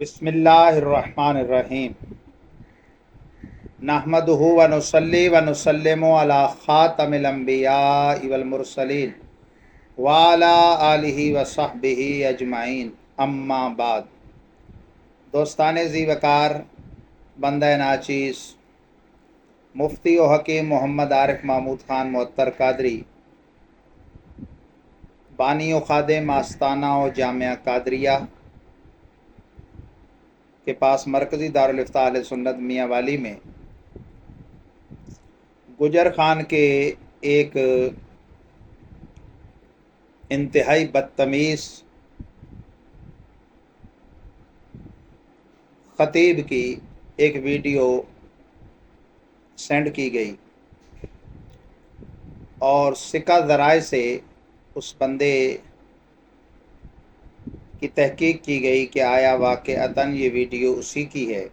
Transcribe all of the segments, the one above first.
بسم اللہ الرحمن الرحیم نحمدہ و نصلی و نسلم علی خاتم الانبیاء والمرسلین وعلی آلہ و صحبہ اجمعین، اما بعد۔ دوستان ذی وقار، بندہ ناچیز، مفتی و حکیم محمد عارف محمود خان معطر قادری، بانی و خادم آستانہ و جامعہ قادریہ کے پاس مرکزی دارالافتاء اہل سنت میاں والی میں گجر خان کے ایک انتہائی بدتمیز خطیب کی ایک ویڈیو سینڈ کی گئی اور ثقہ ذرائع سے اس بندے کی تحقیق کی گئی کہ آیا واقعتاً یہ ویڈیو اسی کی ہے۔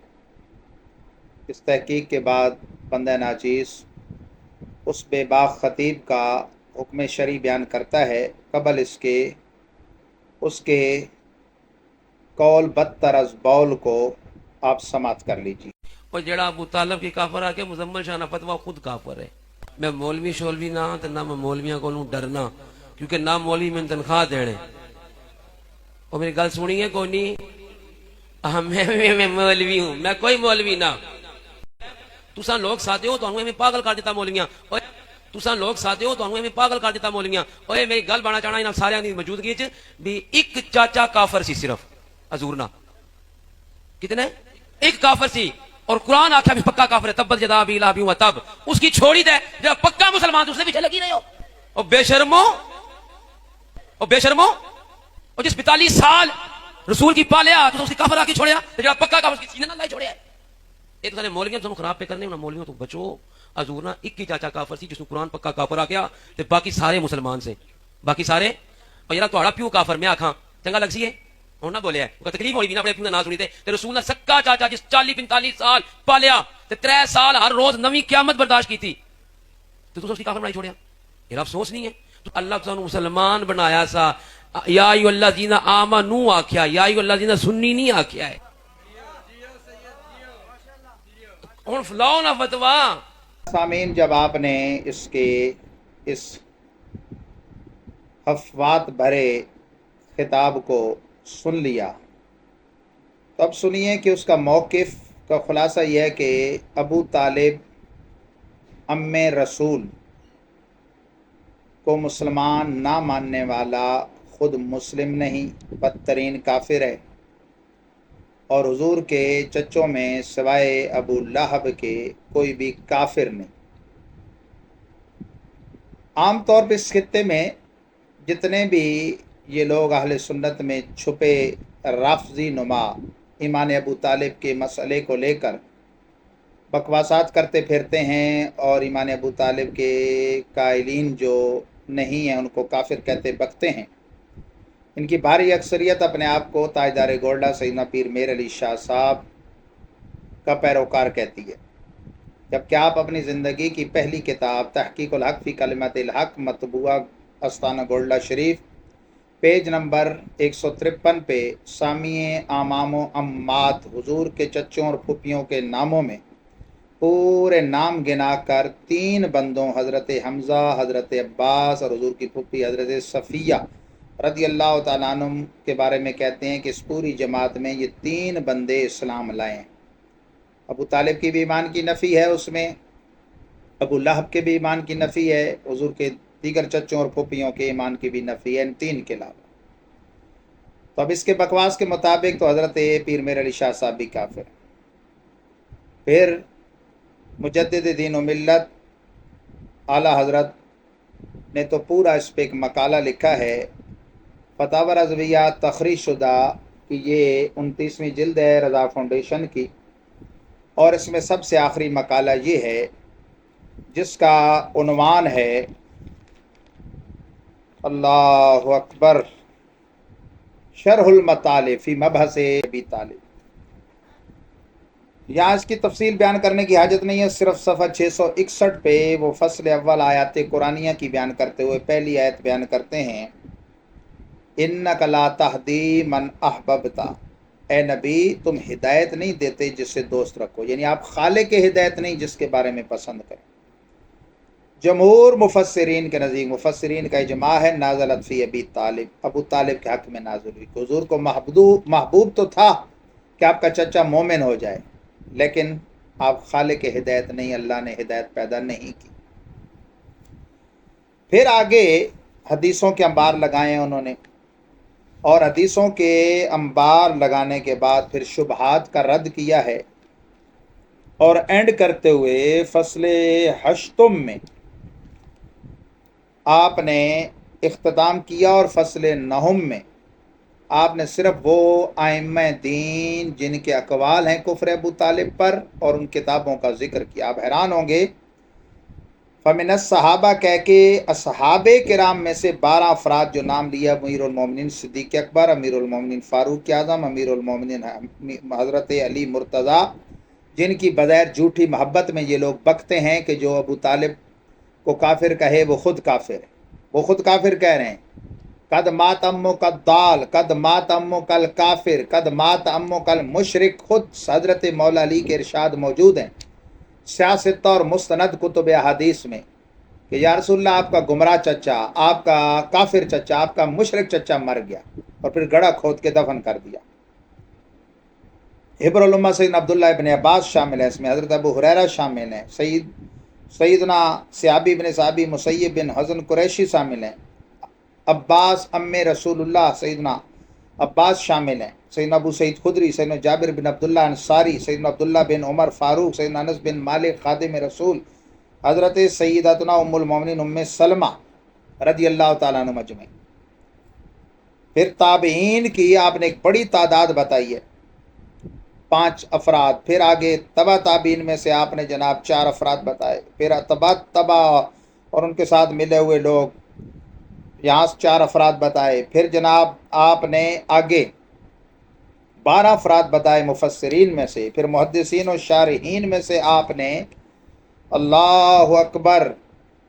اس تحقیق کے بعد بندہ ناچیز اس بے باک خطیب کا حکم شرعی بیان کرتا ہے، قبل اس کے قول بدتر از بول کو آپ سماعت کر لیجیے۔ اور جڑا ابو طالب کی کافر آ کے مزمل شاہ فتویٰ خود کافر ہے۔ میں مولوی شولوی نہ تو نہ میں مولویاں کو ڈرنا، کیونکہ نہ مولوی میں تنخواہ دینے۔ اور میری گل سنی ہے کوئی نہیں، میں مولوی ہوں، میں کوئی مولوی نہ۔ تساں لوگ ساتھ ہو تو ہمیں پاگل کر دیتا مولویاں، تساں لوگ ساتھ ہو تو ہمیں پاگل کر دیتا مولویاں۔ اوے میری گل بنا چاہنا انہاں سارے دی موجودگی وچ بھی ایک چاچا کافر سی صرف حضور نہ، کتنے ایک کافر سی، اور قرآن آکھا بھی پکا کافر ہے، تبت یدا ابی لہب وتب، اس کی چھوڑی دے جو پکا مسلمان تو اس نے پیچھے لگی رہے ہو۔ اور بے شرمو، اور جس 42 سال رسول کی پالیا تو اس کی کافر آ کے چھوڑیا، جو پکا کافر اس کی سینے نہ لائے چھوڑیا۔ ایک تو مولویاں تم خراب پہ کرنے، انہاں مولویوں تو بچو۔ حضور نہ ایک ہی چاچا کافر سی جس نے قرآن پکا کافر آ گیا تے باقی سارے مسلمان سے، باقی سارے۔ اور یار تہاڑا پیو کافر میں آکھاں چنگا لگ سی ہے؟ ہوں نہ بولیا ہے، تکلیف ہوئی بھی نہ اپنے پیو نہ سنی تے رسول نے سکا چاچا جس 40-45 سال پالیا تے 3 سال ہر روز نویں قیامت برداشت کی تھی، تو اس کی کافر بنائی چھوڑیا۔ یہ افسوس نہیں ہے؟ تو اللہ تعالیٰ مسلمان بنایا سا، یا ایھا الذین آمنوا آکھیا، یا ایھا الذین سنی نہیں آکھیا ہے۔ ہن فلاؤ نہ فتوا۔ سامعین، جب آپ نے اس حفوات بھرے خطاب کو سن لیا تو اب سنیے کہ اس کا موقف کا خلاصہ یہ ہے کہ ابو طالب ام رسول کو مسلمان نہ ماننے والا خود مسلم نہیں، بدترین کافر ہے، اور حضور کے چچوں میں سوائے ابو لہب کے کوئی بھی کافر نہیں۔ عام طور پہ اس خطے میں جتنے بھی یہ لوگ اہل سنت میں چھپے رافضی نما ایمان ابو طالب کے مسئلے کو لے کر بکواسات کرتے پھرتے ہیں، اور ایمان ابو طالب کے قائلین جو نہیں ہیں ان کو کافر کہتے بکتے ہیں، ان کی بھاری اکثریت اپنے آپ کو تاجدار گولڈا سیدنا پیر میر علی شاہ صاحب کا پیروکار کہتی ہے، جبکہ آپ اپنی زندگی کی پہلی کتاب تحقیق الحق فی کلمت الحق مطبوعہ آستانہ گولڈا شریف پیج نمبر 153 پہ سامیع امام و امات حضور کے چچوں اور پھوپھیوں کے ناموں میں پورے نام گنا کر 3 بندوں حضرت حمزہ، حضرت عباس اور حضور کی پھوپھی حضرت صفیہ رضی اللہ تعالیٰ عنہ کے بارے میں کہتے ہیں کہ اس پوری جماعت میں یہ 3 بندے اسلام لائے ہیں۔ ابو طالب کی بھی ایمان کی نفی ہے، اس میں ابو لہب کے بھی ایمان کی نفی ہے، حضور کے دیگر چچوں اور پھوپھیوں کے ایمان کی بھی نفی ہے، ان 3 کے علاوہ۔ تو اب اس کے بکواس کے مطابق تو حضرت پیر میر علی شاہ صاحب بھی کافر ہیں۔ پھر مجدد دین و ملت اعلیٰ حضرت نے تو پورا اس پہ ایک مقالہ لکھا ہے، فتاوی رضویہ تخریج شدہ، کہ یہ 29ویں جلد ہے رضا فاؤنڈیشن کی، اور اس میں سب سے آخری مقالہ یہ ہے جس کا عنوان ہے اللہ اکبر، شرح المطالب فی مبحث ابی طالب۔ یہاں اس کی تفصیل بیان کرنے کی حاجت نہیں ہے، صرف صفحہ 661 پہ وہ فصل اول آیات قرآنیہ کی بیان کرتے ہوئے پہلی آیت بیان کرتے ہیں، اِنَّکَ لَا تَہْدِی مَنْ أَحْبَبْتَ، اے نبی تم ہدایت نہیں دیتے جس سے دوست رکھو، یعنی آپ خالق کے ہدایت نہیں جس کے بارے میں پسند کریں۔ جمہور مفسرین کے نزدیک، مفسرین کا اجماع ہے، نازلت فی ابی طالب، ابو طالب کے حق میں نازل ہوئی کہ حضور کو محبوب تو تھا کہ آپ کا چچا مومن ہو جائے، لیکن آپ خالق کے ہدایت نہیں، اللہ نے ہدایت پیدا نہیں کی۔ پھر آگے حدیثوں کے انبار لگائے انہوں نے، اور حدیثوں کے انبار لگانے کے بعد پھر شبہات کا رد کیا ہے، اور اینڈ کرتے ہوئے فصل ہشتم میں آپ نے اختتام کیا، اور فصل نہم میں آپ نے صرف وہ ائمہ دین جن کے اقوال ہیں کفر ابو طالب پر اور ان کتابوں کا ذکر کیا۔ آپ حیران ہوں گے، فمن الصحابہ کہہ کے اصحاب کرام میں سے 12 افراد جو نام لیا، امیر المومنین صدیق اکبر، امیر المومنین فاروق اعظم، امیر المومنین حضرت علی مرتضیٰ، جن کی بظاہر جھوٹی محبت میں یہ لوگ بکتے ہیں کہ جو ابو طالب کو کافر کہے وہ خود کافر ہے، وہ خود کافر کہہ رہے ہیں۔ قد مات امو کا دال، قد مات امو کل کافر، قد مات امو کل مشرک، خود حضرت مولا علی کے ارشاد موجود ہیں سیاست اور مستند کتب احادیث میں کہ یا رسول اللہ آپ کا گمراہ چچا، آپ کا کافر چچا، آپ کا مشرک چچا مر گیا، اور پھر گڑھا کھود کے دفن کر دیا۔ حبر الامہ سیدنا عبداللہ ابن عباس شامل ہے اس میں، حضرت ابو ہریرہ شامل ہیں، سیدنا صحابی بن صحابی مسیب بن حزن قریشی شامل ہیں، عباس ام رسول اللہ سیدنا عباس شامل ہیں، سیدنا ابو سعید خدری، سیدنا جابر بن عبداللہ انصاری، سیدنا عبداللہ بن عمر فاروق، سیدنا انس بن مالک خادم رسول، حضرت سیدتنا ام المومنین ام سلمہ رضی اللہ تعالیٰ عنہ اجمعین۔ پھر تابعین کی آپ نے ایک بڑی تعداد بتائی ہے، 5 افراد، پھر آگے تبع تابعین میں سے آپ نے جناب 4 افراد بتائے، پھر تبع اور ان کے ساتھ ملے ہوئے لوگ یہاں 4 افراد بتائے، پھر جناب آپ نے آگے 12 افراد بتائے مفسرین میں سے، پھر محدثین و شارحین میں سے آپ نے اللہ اکبر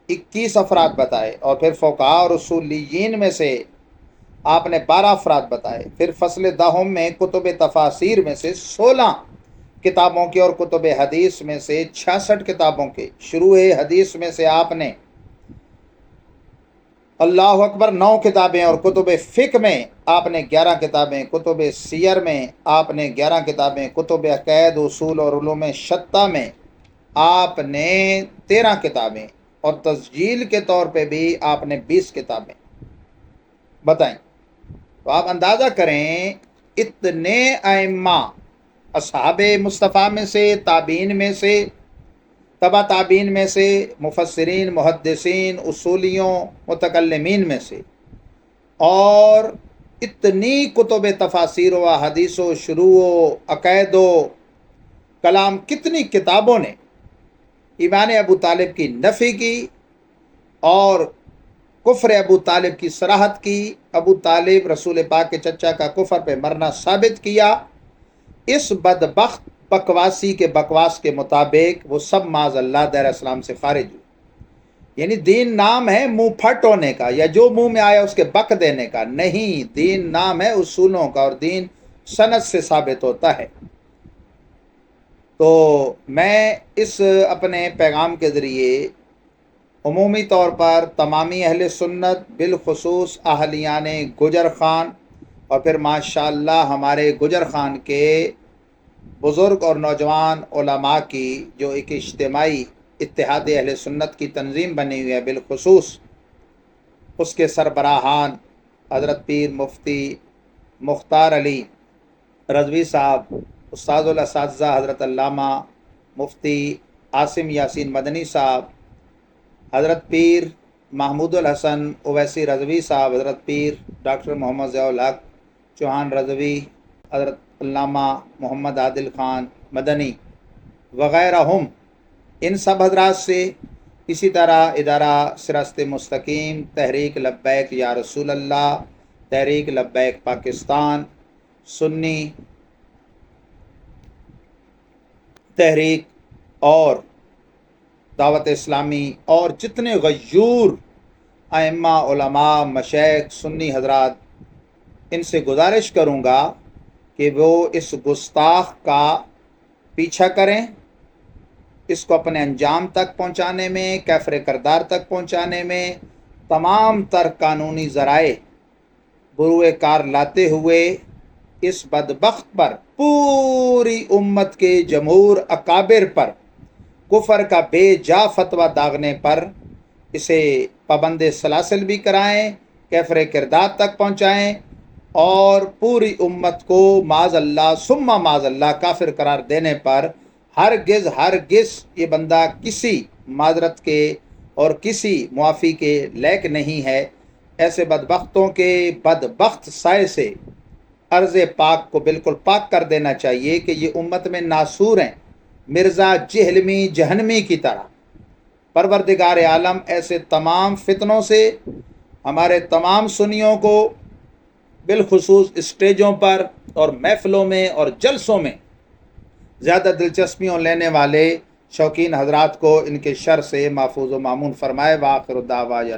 21 افراد بتائے، اور پھر فقہاء اور اصولیین میں سے آپ نے 12 افراد بتائے، پھر فصل دہم میں کتب تفاسیر میں سے 16 کتابوں کے اور کتب حدیث میں سے 66 کتابوں کے، شروع حدیث میں سے آپ نے اللہ اکبر 9 کتابیں، اور کتب فقہ میں آپ نے 11 کتابیں، کتب سیر میں آپ نے 11 کتابیں، کتب عقائد اصول اور علوم شتہ میں آپ نے 13 کتابیں، اور تسجیل کے طور پہ بھی آپ نے 20 کتابیں بتائیں۔ تو آپ اندازہ کریں اتنے ائمہ اصحاب مصطفیٰ میں سے، تابعین میں سے، تبع تابعین میں سے، مفسرین، محدثین، اصولیوں، متکلمین میں سے، اور اتنی کتب تفاسیر و حدیث و شروع و عقائد و کلام، کتنی کتابوں نے ایمان ابو طالب کی نفی کی اور کفر ابو طالب کی صراحت کی، ابو طالب رسول پاک کے چچا کا کفر پہ مرنا ثابت کیا۔ اس بدبخت بکواسی کے بکواس کے مطابق وہ سب معاذ اللہ دائرہ اسلام سے خارج ہوئے۔ یعنی دین نام ہے منہ پھٹ ہونے کا، یا جو منہ میں آیا اس کے بک دینے کا نہیں، دین نام ہے اصولوں کا، اور دین سند سے ثابت ہوتا ہے۔ تو میں اس اپنے پیغام کے ذریعے عمومی طور پر تمامی اہل سنت، بالخصوص اہلیان گجر خان، اور پھر ماشاءاللہ ہمارے گجر خان کے بزرگ اور نوجوان علماء کی جو ایک اجتماعی اتحاد اہل سنت کی تنظیم بنی ہوئی ہے، بالخصوص اس کے سربراہان حضرت پیر مفتی مختار علی رضوی صاحب، استاد الاساتذہ حضرت علامہ مفتی عاصم یاسین مدنی صاحب، حضرت پیر محمود الحسن اویسی رضوی صاحب، حضرت پیر ڈاکٹر محمد ضیاء الحق چوہان رضوی، حضرت علامہ محمد عادل خان مدنی وغیرہ، ان سب حضرات سے، اسی طرح ادارہ سراست مستقیم، تحریک لبیک یا رسول اللہ، تحریک لبیک پاکستان، سنی تحریک اور دعوت اسلامی، اور جتنے غیور ائمہ، علماء، مشائخ، سنی حضرات، ان سے گزارش کروں گا کہ وہ اس گستاخ کا پیچھا کریں، اس کو اپنے انجام تک پہنچانے میں، کیفر کردار تک پہنچانے میں تمام تر قانونی ذرائع بروئے کار لاتے ہوئے اس بدبخت پر، پوری امت کے جمہور اکابر پر کفر کا بے جا فتویٰ داغنے پر اسے پابند سلاسل بھی کرائیں، کیفر کردار تک پہنچائیں، اور پوری امت کو معاذ اللہ ثم معاذ اللہ کافر قرار دینے پر ہرگز یہ بندہ کسی معذرت کے اور کسی معافی کے لائق نہیں ہے۔ ایسے بدبختوں کے بدبخت سائے سے ارض پاک کو بالکل پاک کر دینا چاہیے کہ یہ امت میں ناسور ہیں، مرزا جہلمی جہنمی کی طرح۔ پروردگار عالم ایسے تمام فتنوں سے ہمارے تمام سنیوں کو بالخصوص اسٹیجوں پر اور محفلوں میں اور جلسوں میں زیادہ دلچسپیوں لینے والے شوقین حضرات کو ان کے شر سے محفوظ و مامون فرمائے۔ وآخر دعوانا